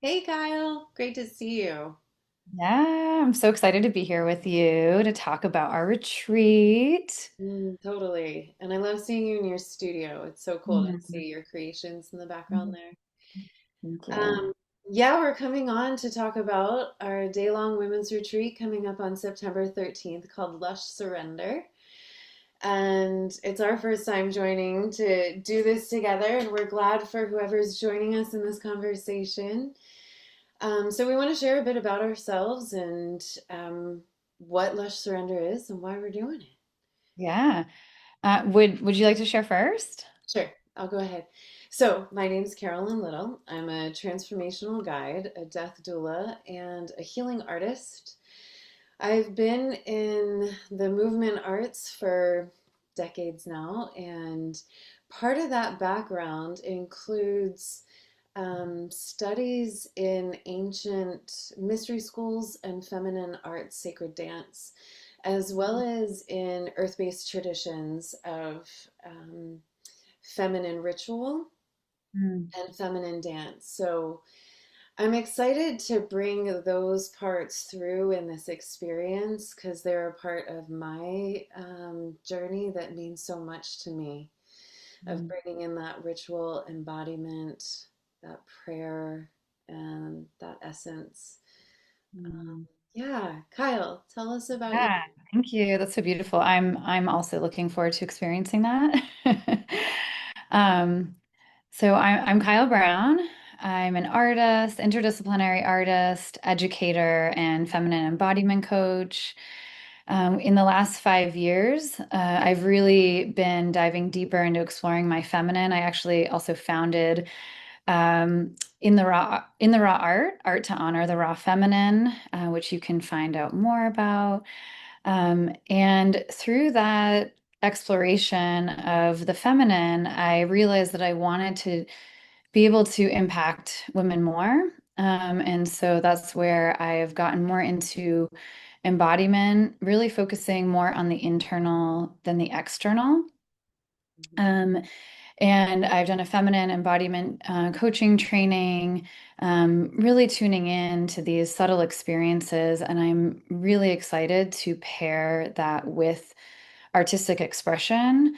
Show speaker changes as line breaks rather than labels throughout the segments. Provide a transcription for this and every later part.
Hey Kyle, great to see you.
Yeah, I'm so excited to be here with you to talk about our retreat.
Totally. And I love seeing you in your studio. It's so cool to
Mhm.
see your creations in the background there.
Thank you.
Um, yeah, we're coming on to talk about our day-long women's retreat coming up on September 13th called Lush Surrender. And it's our first time joining to do this together, and we're glad for whoever's joining us in this conversation. So we want to share a bit about ourselves and what Lush Surrender is and why we're doing it.
Yeah. Would you like to share first?
Sure, I'll go ahead. So, my name is Carolyn Little. I'm a transformational guide, a death doula, and a healing artist. I've been in the movement arts for decades now, and part of that background includes studies in ancient mystery schools and feminine arts, sacred dance, as well as in earth based traditions of feminine ritual
Mm.
and feminine dance. So I'm excited to bring those parts through in this experience because they're a part of my journey that means so much to me, of
Mm.
bringing in that ritual embodiment, that prayer, and that essence.
Mm.
Yeah, Kyle, tell us about you.
Yeah, thank you. That's so beautiful. I'm also looking forward to experiencing that. Um, so I'm Kyle Browne. I'm an artist, interdisciplinary artist, educator, and feminine embodiment coach. In the last 5 years, I've really been diving deeper into exploring my feminine. I actually also founded in the raw art to honor the raw feminine, which you can find out more about. And through that exploration of the feminine, I realized that I wanted to be able to impact women more. And so that's where I've gotten more into embodiment, really focusing more on the internal than the external. Um, and I've done a feminine embodiment coaching training, really tuning in to these subtle experiences. And I'm really excited to pair that with artistic expression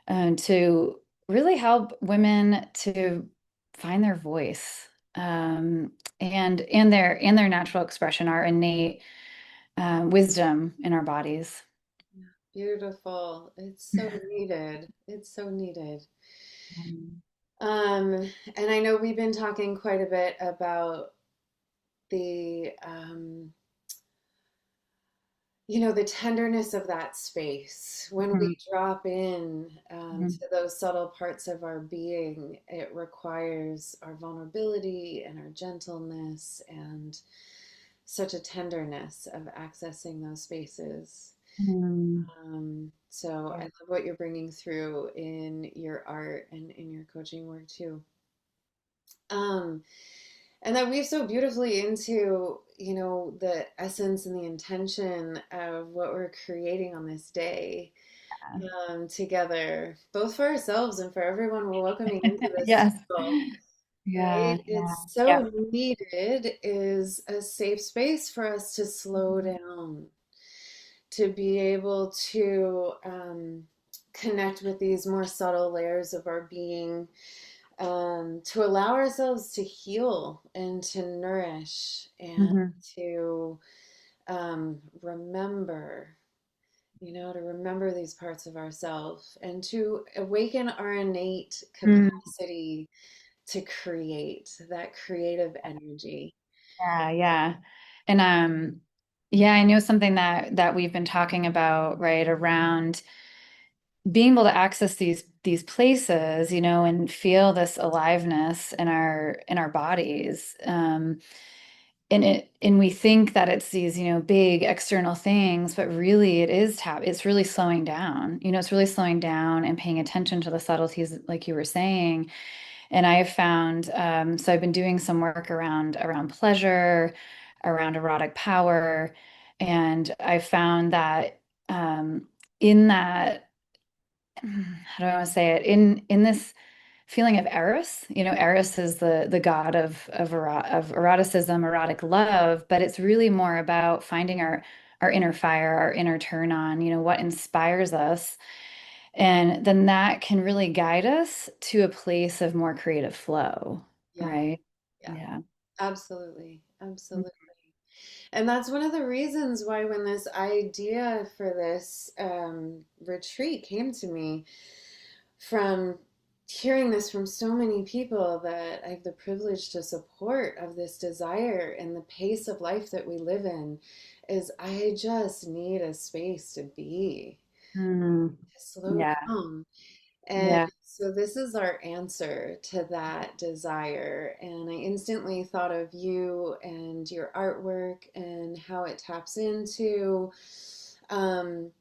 to really help women to find their voice and their natural expression, our innate wisdom in our bodies.
Beautiful. It's so needed. It's so needed.
Um,
And I know we've been talking quite a bit about the the tenderness of that space. When we drop in to
mhm,
those subtle parts of our being, it requires our vulnerability and our gentleness and such a tenderness of accessing those spaces.
mhm,
So I
yeah.
love what you're bringing through in your art and in your coaching work too. Um, and that weaves so beautifully into, the essence and the intention of what we're creating on this day together, both for ourselves and for everyone we're welcoming into this
Yes.
circle,
Yeah,
right?
yeah,
It's
yeah.
so needed is a safe space for us to slow
Mhm.
down, to be able to connect with these more subtle layers of our being, to allow ourselves to heal and to nourish and
Mhm.
to remember, to remember these parts of ourselves and to awaken our innate
Mm.
capacity to create that creative energy.
Yeah, yeah. And yeah, I know something that we've been talking about, right, around being able to access these places, and feel this aliveness in our bodies. And we think that it's these, big external things, but really it's really slowing down. It's really slowing down and paying attention to the subtleties, like you were saying. And I have found, so I've been doing some work around pleasure, around erotic power, and I found that in that, how do I want to say it? In this feeling of Eros. Eros is the god of eroticism, erotic love, but it's really more about finding our inner fire, our inner turn on, what inspires us. And then that can really guide us to a place of more creative flow,
Yeah.
right?
Yeah.
Yeah.
Absolutely. Absolutely. And that's one of the reasons why, when this idea for this retreat came to me, from hearing this from so many people that I have the privilege to support, of this desire and the pace of life that we live in, is I just need a space to be,
Mm,
to slow
yeah.
down. And
Yeah.
so this is our answer to that desire. And I instantly thought of you and your artwork and how it taps into um,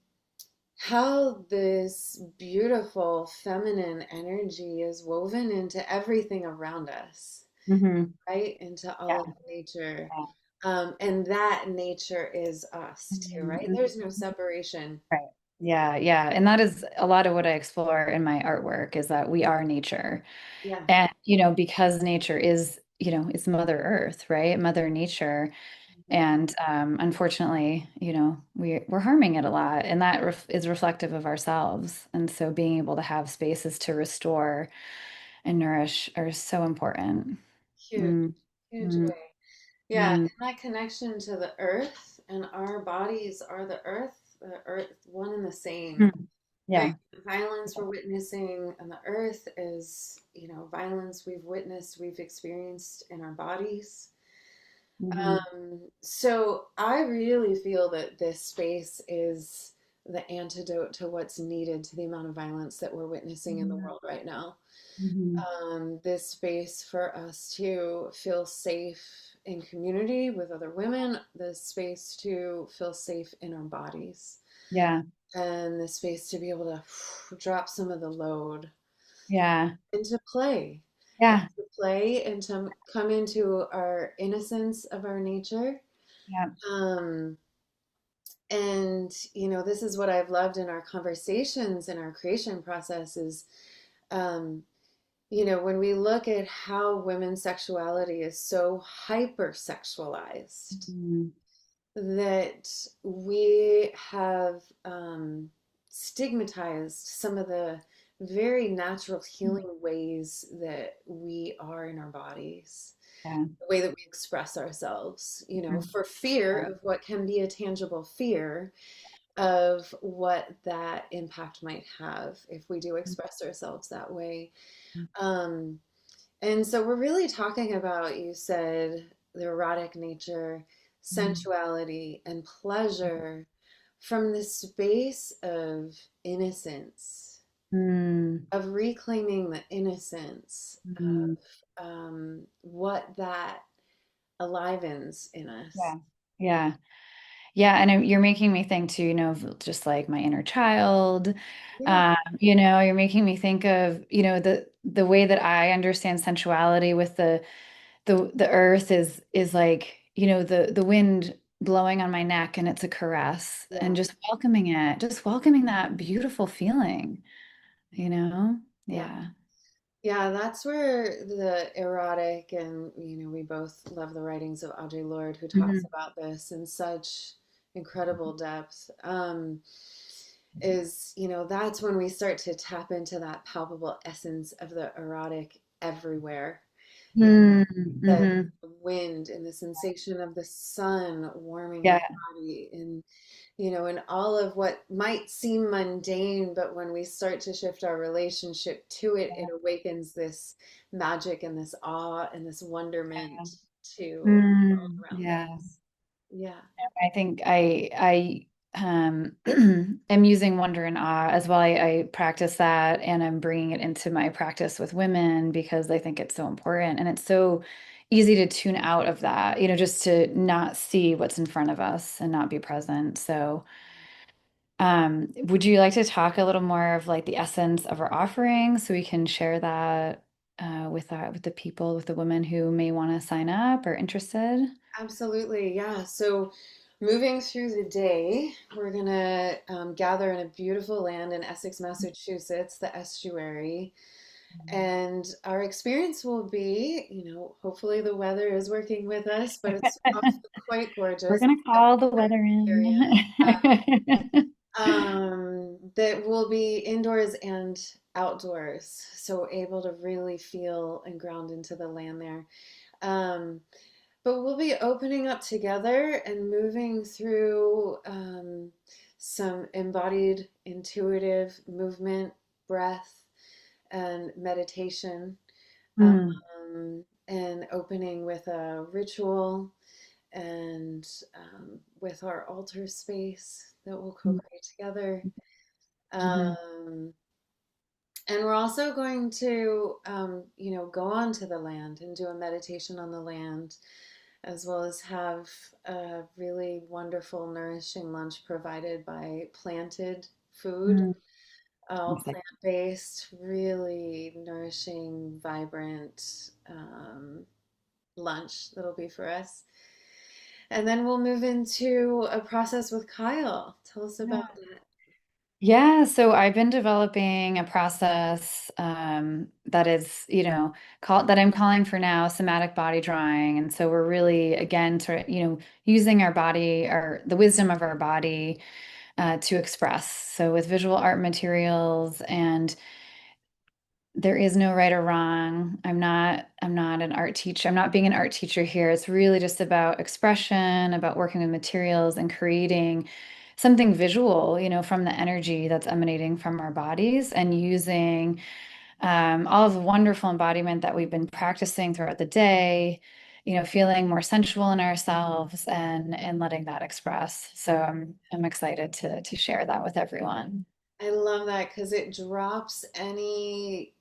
how this beautiful feminine energy is woven into everything around us,
Hmm.
right? Into all of
Yeah.
nature.
Yeah.
And that nature is us too, right?
Mhm.
There's no separation.
Right. Yeah, yeah. And that is a lot of what I explore in my artwork is that we are nature.
Yeah.
And, because nature is, it's Mother Earth, right? Mother Nature.
Mhm.
And unfortunately, we're harming it a lot. And that is reflective of ourselves. And so being able to have spaces to restore and nourish are so important.
Huge,
Mm,
huge
mm,
way. Yeah,
mm,
and that connection to the earth, and our bodies are the earth, one and the same.
mm.
The
Yeah.
violence we're witnessing on the earth is, violence we've witnessed, we've experienced in our bodies.
Hmm.
So I really feel that this space is the antidote to what's needed to the amount of violence that we're witnessing in the world right now.
Hmm.
This space for us to feel safe in community with other women, this space to feel safe in our bodies,
Yeah.
and the space to be able to drop some of the load
Yeah.
into play,
Yeah.
to play and to come into our innocence of our nature.
Yeah.
Um, and this is what I've loved in our conversations in our creation process is, um, when we look at how women's sexuality is so hypersexualized,
Mhm.
that we have stigmatized some of the very natural healing ways that we are in our bodies,
Yeah.
the way that we express ourselves,
Mhm.
for fear
Yeah.
of what can be a tangible fear of what that impact might have if we do express ourselves that way. Um, and so we're really talking about, you said, the erotic nature,
Mhm.
sensuality, and pleasure from the space of innocence,
Mm.
of reclaiming the innocence
Mhm.
of what that alivens in
Yeah.
us.
Yeah. Yeah. And you're making me think too, of just like my inner child.
Yeah,
You're making me think of, the way that I understand sensuality with the earth is like, the wind blowing on my neck and it's a caress and
yeah,
just welcoming that beautiful feeling, you know?
yeah.
Yeah.
Yeah, that's where the erotic, and we both love the writings of Audre Lorde, who talks
Mhm.
about this in such incredible depth. Is that's when we start to tap into that palpable essence of the erotic everywhere. You
Mm,
the
mhm.
wind and the sensation of the sun warming
Yeah,
our body, and all of what might seem mundane, but when we start to shift our relationship to it, it awakens this magic and this awe and this
yeah.
wonderment to the world
Mm,
around
yeah.
us. Yeah,
I think I am using wonder and awe as well. I practice that and I'm bringing it into my practice with women because I think it's so important and it's so easy to tune out of that, just to not see what's in front of us and not be present. So, would you like to talk a little more of like the essence of our offering so we can share that with the people, with the women who may want to sign up or interested?
absolutely. Yeah. So, moving through the day, we're gonna gather in a beautiful land in Essex, Massachusetts, the Estuary. And our experience will be, hopefully the weather is working with us, but it's often quite
We're
gorgeous
gonna call the weather
area.
in.
That will be indoors and outdoors, so able to really feel and ground into the land there. Um, but we'll be opening up together and moving through some embodied, intuitive movement, breath, and meditation,
Mm,
and opening with a ritual and with our altar space that we'll
mm,
co-create together.
mhm,
Um, and we're also going to, go onto the land and do a meditation on the land, as well as have a really wonderful, nourishing lunch provided by planted food,
mm.
all
It's like,
plant-based, really nourishing, vibrant lunch that'll be for us. And then we'll move into a process with Kyle. Tell us about that.
yeah, so I've been developing a process that is, that I'm calling for now somatic body drawing. And so we're really, again, using our body or the wisdom of our body to express. So with visual art materials, and there is no right or wrong. I'm not an art teacher. I'm not being an art teacher here. It's really just about expression, about working with materials and creating something visual, from the energy that's emanating from our bodies and using all of the wonderful embodiment that we've been practicing throughout the day, feeling more sensual in ourselves and letting that express. So I'm excited to share that with everyone.
I love that because it drops any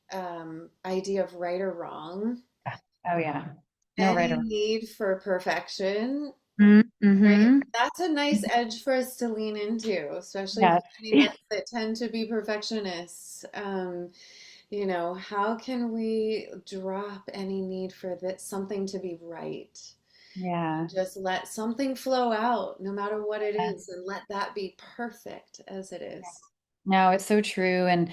idea of right or wrong,
Oh yeah. No right
any
or
need for perfection, right?
Mm-hmm.
That's a nice edge for us to lean into, especially for
Yes.
any of us that tend to be perfectionists. How can we drop any need for that something to be right? And
Yeah.
just let something flow out, no matter what it is, and let that be perfect as it is.
No, it's so true. And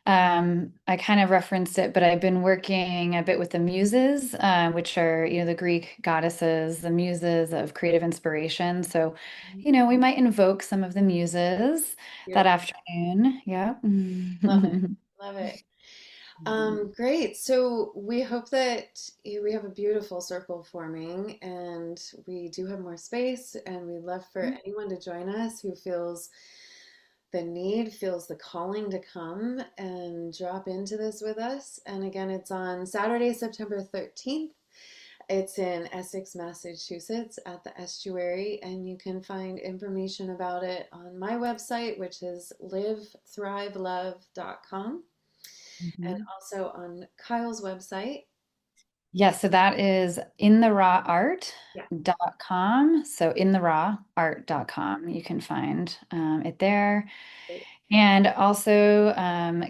I kind of referenced it, but I've been working a bit with the muses, which are, the Greek goddesses, the muses of creative inspiration. So, we might invoke some of the muses that
Beautiful.
afternoon. Yeah.
Love it. Love it. Great. So we hope that we have a beautiful circle forming and we do have more space, and we'd love for anyone to join us who feels the need, feels the calling to come and drop into this with us. And again, it's on Saturday, September 13th. It's in Essex, Massachusetts at the Estuary, and you can find information about it on my website, which is livethrivelove.com, and
Mhm.
also on Kyle's website.
Yes, so that is
Yeah.
intherawart.com. So intherawart.com. You can find it there.
Great.
And also,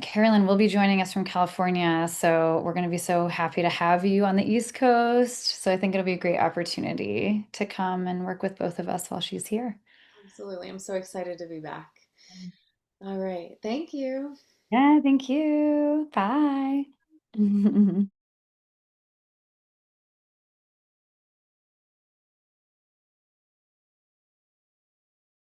Carolyn will be joining us from California. So we're going to be so happy to have you on the East Coast. So I think it'll be a great opportunity to come and work with both of us while she's here.
Absolutely. I'm so excited to be back. All right. Thank you.
Yeah, thank you. Bye.